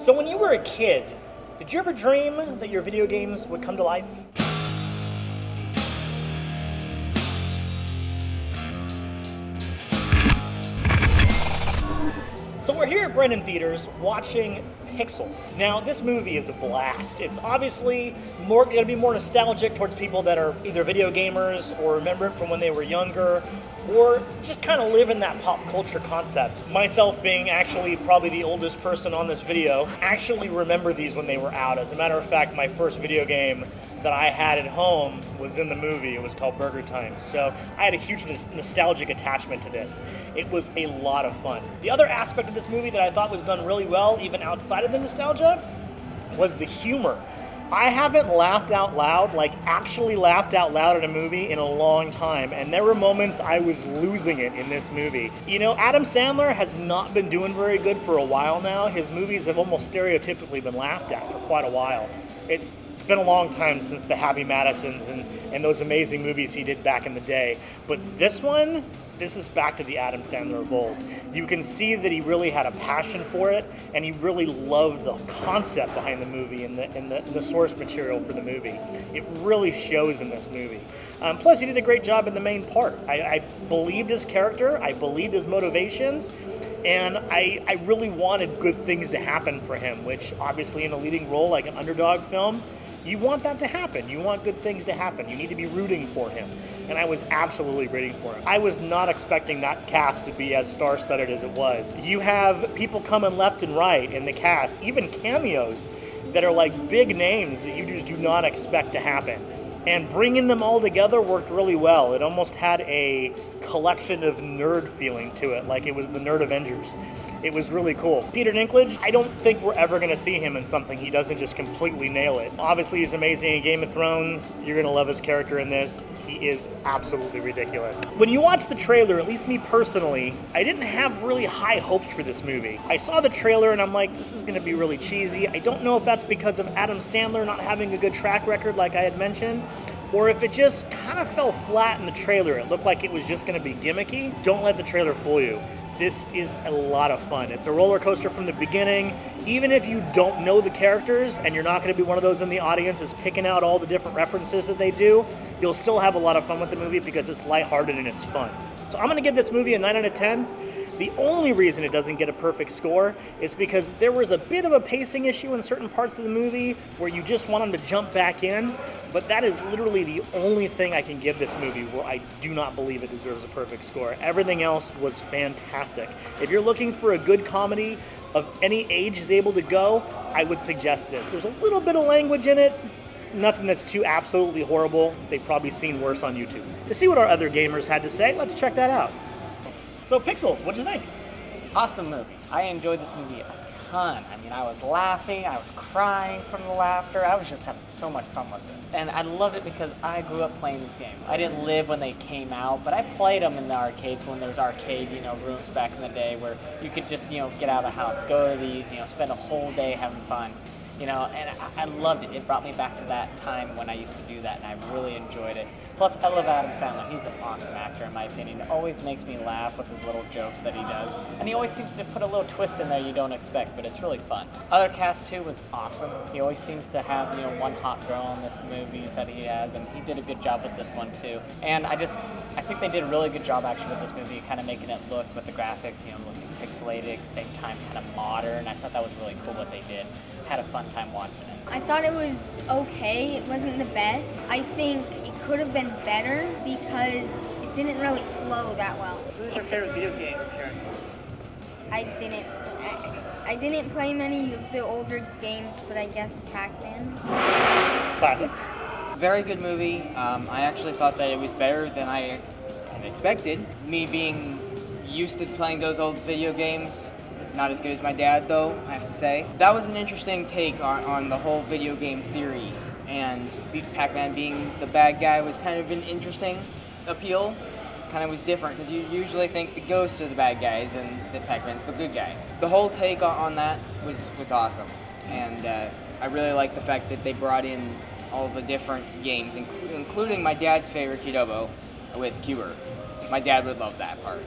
So when you were a kid, did you ever dream that your video games would come to life? So we're here at Brennan Theaters watching Pixels. Now, this movie is a blast. It's obviously going to be more nostalgic towards people that are either video gamers or remember it from when they were younger, or just kind of live in that pop culture concept. Myself being actually probably the oldest person on this video, actually remember these when they were out. As a matter of fact, my first video game that I had at home was in the movie. It was called Burger Time. So I had a huge nostalgic attachment to this. It was a lot of fun. The other aspect of this movie that I thought was done really well, even outside of the nostalgia, was the humor. I haven't laughed out loud, like actually laughed out loud in a movie in a long time, and there were moments I was losing it in this movie. You know, Adam Sandler has not been doing very good for a while now. His movies have almost stereotypically been laughed at for quite a while. It's been a long time since the Happy Madisons and those amazing movies he did back in the day. But this is back to the Adam Sandler of old. You can see that he really had a passion for it, and he really loved the concept behind the movie and the source material for the movie. It really shows in this movie. Plus, he did a great job in the main part. I believed his character, I believed his motivations, and I really wanted good things to happen for him, which obviously in a leading role like an underdog film, you want that to happen. You want good things to happen. You need to be rooting for him. And I was absolutely rooting for him. I was not expecting that cast to be as star-studded as it was. You have people coming left and right in the cast, even cameos that are like big names that you just do not expect to happen. And bringing them all together worked really well. It almost had a collection of nerd feeling to it, like it was the Nerd Avengers. It was really cool. Peter Dinklage, I don't think we're ever going to see him in something he doesn't just completely nail it. Obviously, he's amazing in Game of Thrones. You're going to love his character in this. He is absolutely ridiculous. When you watch the trailer, at least me personally, I didn't have really high hopes for this movie. I saw the trailer and I'm like, this is going to be really cheesy. I don't know if that's because of Adam Sandler not having a good track record like I had mentioned, or if it just kind of fell flat in the trailer. It looked like it was just going to be gimmicky. Don't let the trailer fool you. This is a lot of fun. It's a roller coaster from the beginning. Even if you don't know the characters and you're not going to be one of those in the audience that's picking out all the different references that they do, you'll still have a lot of fun with the movie because it's lighthearted and it's fun. So I'm going to give this movie a 9 out of 10. The only reason it doesn't get a perfect score is because there was a bit of a pacing issue in certain parts of the movie where you just want them to jump back in, but that is literally the only thing I can give this movie where I do not believe it deserves a perfect score. Everything else was fantastic. If you're looking for a good comedy of any age is able to go, I would suggest this. There's a little bit of language in it, nothing that's too absolutely horrible. They've probably seen worse on YouTube. To see what our other gamers had to say, let's check that out. So Pixels, what did you think? Awesome movie. I enjoyed this movie a ton. I mean, I was laughing, I was crying from the laughter. I was just having so much fun with this. And I loved it because I grew up playing these games. I didn't live when they came out, but I played them in the arcades when there was arcade, rooms back in the day where you could just, get out of the house, go to these, spend a whole day having fun. And I loved it. It brought me back to that time when I used to do that, and I really enjoyed it. Plus, I love Adam Sandler. He's an awesome actor, in my opinion. It always makes me laugh with his little jokes that he does. And he always seems to put a little twist in there you don't expect, but it's really fun. Other cast, too, was awesome. He always seems to have, one hot girl in this movies that he has, and he did a good job with this one, too. And I think they did a really good job, actually, with this movie, kind of making it look with the graphics, looking pixelated, at the same time kind of modern. I thought that was really cool what they did. Had a fun time watching it. I thought it was okay. It wasn't the best. I think it could have been better because it didn't really flow that well. Who's your favorite video game character? I didn't play many of the older games, but I guess Pac-Man. Classic. Very good movie. I actually thought that it was better than I had expected. Me being used to playing those old video games, not as good as my dad, though, I have to say. That was an interesting take on the whole video game theory, and Pac-Man being the bad guy was kind of an interesting appeal. Kind of was different, because you usually think the ghosts are the bad guys and that Pac-Man's the good guy. The whole take on that was awesome, and I really like the fact that they brought in all the different games, including my dad's favorite, Kidobo, with Cuber. My dad would love that part.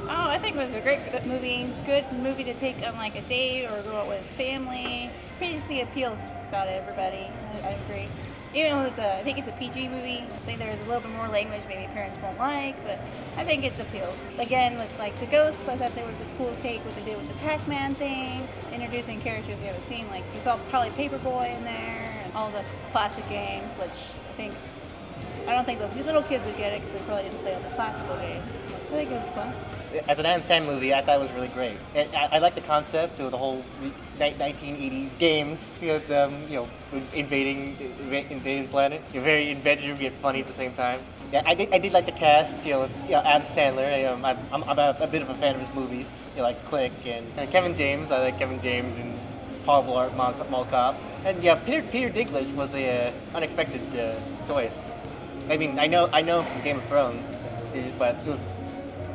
Oh, I think it was a great movie. Good movie to take on like a date or go out with family. Basically appeals about everybody. I agree. Even though I think it's a PG movie. I think there's a little bit more language maybe parents won't like, but I think it appeals. Again, with like the ghosts, I thought there was a cool take what they did with the Pac-Man thing, introducing characters we haven't seen. Like you saw probably Paperboy in there and all the classic games, which I don't think the little kids would get it because they probably didn't play all the classical games. I think it was fun. As an Adam Sandler movie, I thought it was really great. I like the concept of the whole 1980s games, invading the planet. You're very inventive yet funny at the same time. Yeah, I did like the cast. Adam Sandler. I'm a bit of a fan of his movies. Like Click and Kevin James. I like Kevin James and Paul Blart Mall Cop. And yeah, Peter Dinklage was a unexpected choice. I mean, I know from Game of Thrones, but it was.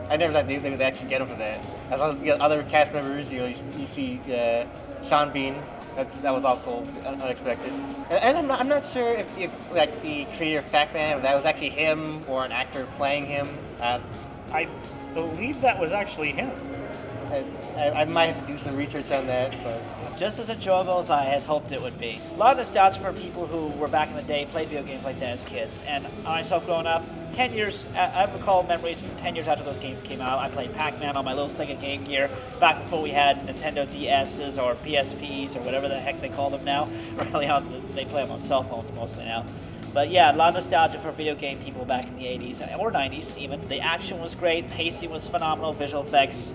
I never thought they would actually get him for that. As well as other cast members, you see Sean Bean. That was also unexpected. And I'm not sure if like the creator of Pac-Man, if that was actually him or an actor playing him. I believe that was actually him. I might have to do some research on that, but Just as enjoyable as I had hoped it would be. A lot of nostalgia for people who were back in the day, played video games like that as kids. And myself growing up, 10 years, I recall memories from 10 years after those games came out. I played Pac-Man on my little Sega Game Gear back before we had Nintendo DSs or PSPs or whatever the heck they call them now. Really, they play them on cell phones mostly now. But yeah, a lot of nostalgia for video game people back in the 80s or 90s even. The action was great, pacing was phenomenal, visual effects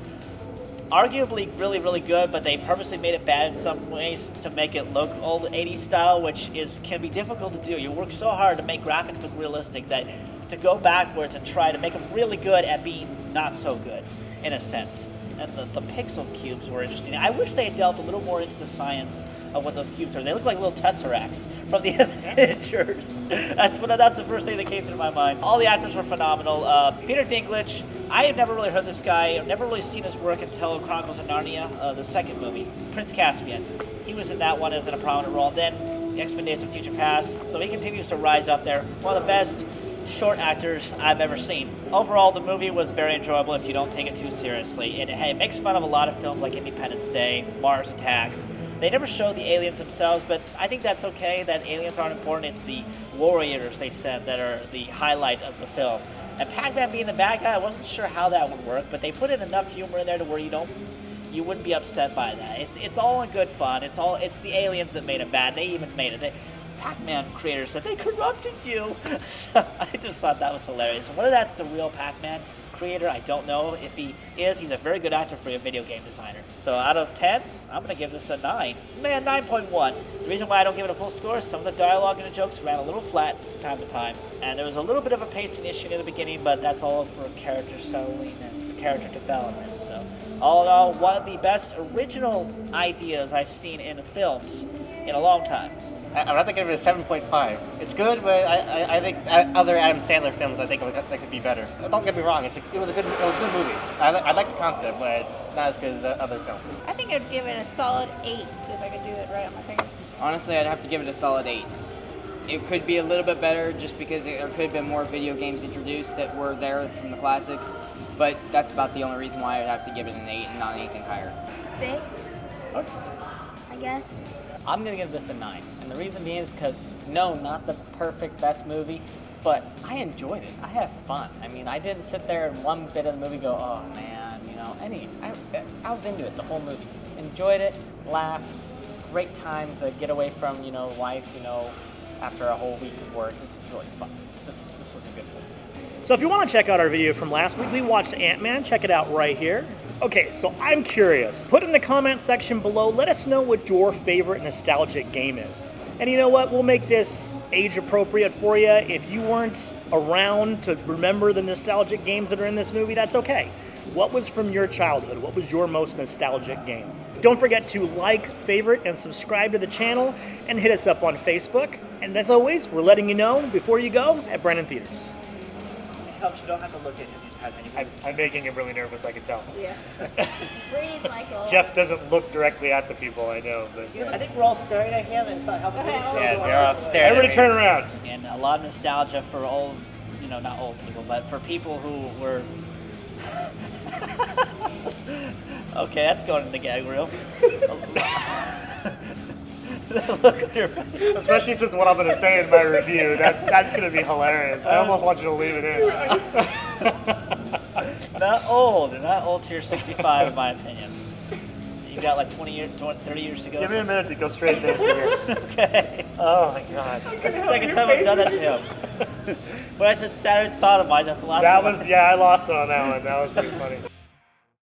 arguably really, really good, but they purposely made it bad in some ways to make it look old 80s style, which can be difficult to do. You work so hard to make graphics look realistic that to go backwards and try to make them really good at being not so good, in a sense. And the pixel cubes were interesting. I wish they had delved a little more into the science of what those cubes are. They look like little tesseracts from the Avengers. That's the first thing that came to my mind. All the actors were phenomenal. Peter Dinklage, I had never really heard this guy. I've never really seen his work until Chronicles of Narnia, the second movie, Prince Caspian. He was in that one as in a prominent role. Then the X-Men Days of Future Past. So he continues to rise up there. One of the best short actors I've ever seen. Overall, the movie was very enjoyable if you don't take it too seriously. It makes fun of a lot of films like Independence Day, Mars Attacks. They never show the aliens themselves, but I think that's okay, that aliens aren't important. It's the warriors, they said, that are the highlight of the film. And Pac-Man being the bad guy, I wasn't sure how that would work, but they put in enough humor in there to where you wouldn't be upset by that. It's all in good fun. It's the aliens that made it bad. They even made it. Pac-Man creators said they corrupted you. So I just thought that was hilarious. And whether that's the real Pac-Man creator, I don't know. If he is, he's a very good actor for a video game designer. So out of 10, I'm going to give this a 9. Man, 9.1. The reason why I don't give it a full score is some of the dialogue and the jokes ran a little flat from time to time. And there was a little bit of a pacing issue in the beginning, but that's all for character settling and character development. So all in all, one of the best original ideas I've seen in films in a long time. I'd have to give it a 7.5. It's good, but I think other Adam Sandler films, I think that could be better. Don't get me wrong, it was a good movie. I like the concept, but it's not as good as the other films. I think I'd give it a solid 8 if I could do it right on my fingers. Honestly, I'd have to give it a solid 8. It could be a little bit better just because there could have been more video games introduced that were there from the classics, but that's about the only reason why I'd have to give it an 8 and not anything higher. 6, I guess. I'm going to give this a 9. And the reason being is because, no, not the perfect best movie, but I enjoyed it. I had fun. I mean, I didn't sit there and one bit of the movie go, oh, man, I was into it the whole movie. Enjoyed it, laughed, great time to get away from, life, after a whole week of work. This is really fun. This was a good movie. So if you want to check out our video from last week, we watched Ant-Man. Check it out right here. Okay, so I'm curious. Put in the comment section below, let us know what your favorite nostalgic game is. And you know what? We'll make this age appropriate for you. If you weren't around to remember the nostalgic games that are in this movie, that's okay. What was from your childhood? What was your most nostalgic game? Don't forget to like, favorite, and subscribe to the channel, and hit us up on Facebook. And as always, we're letting you know before you go at Brennan Theaters. It helps you don't have to look at it. I'm making him really nervous, I can tell. Yeah. Breathe, Michael. Jeff doesn't look directly at the people, I know, but... I think we're all staring at him and helping him. Yeah, we're all staring. Everybody turn around. And a lot of nostalgia for old, not old people, but for people who were Okay, that's going in the gag reel. Look at your face. Especially since what I'm going to say in my review. That's going to be hilarious. I almost want you to leave it in. Not old. You're not old till you're 65, in my opinion. So you got like 30 years to go. Give me a minute to go straight into here. Okay. Oh my god. That's the second time I've done that to him. When I said Saturn sodomite, that's the last That one. was, yeah, I lost it on that one. That was pretty funny.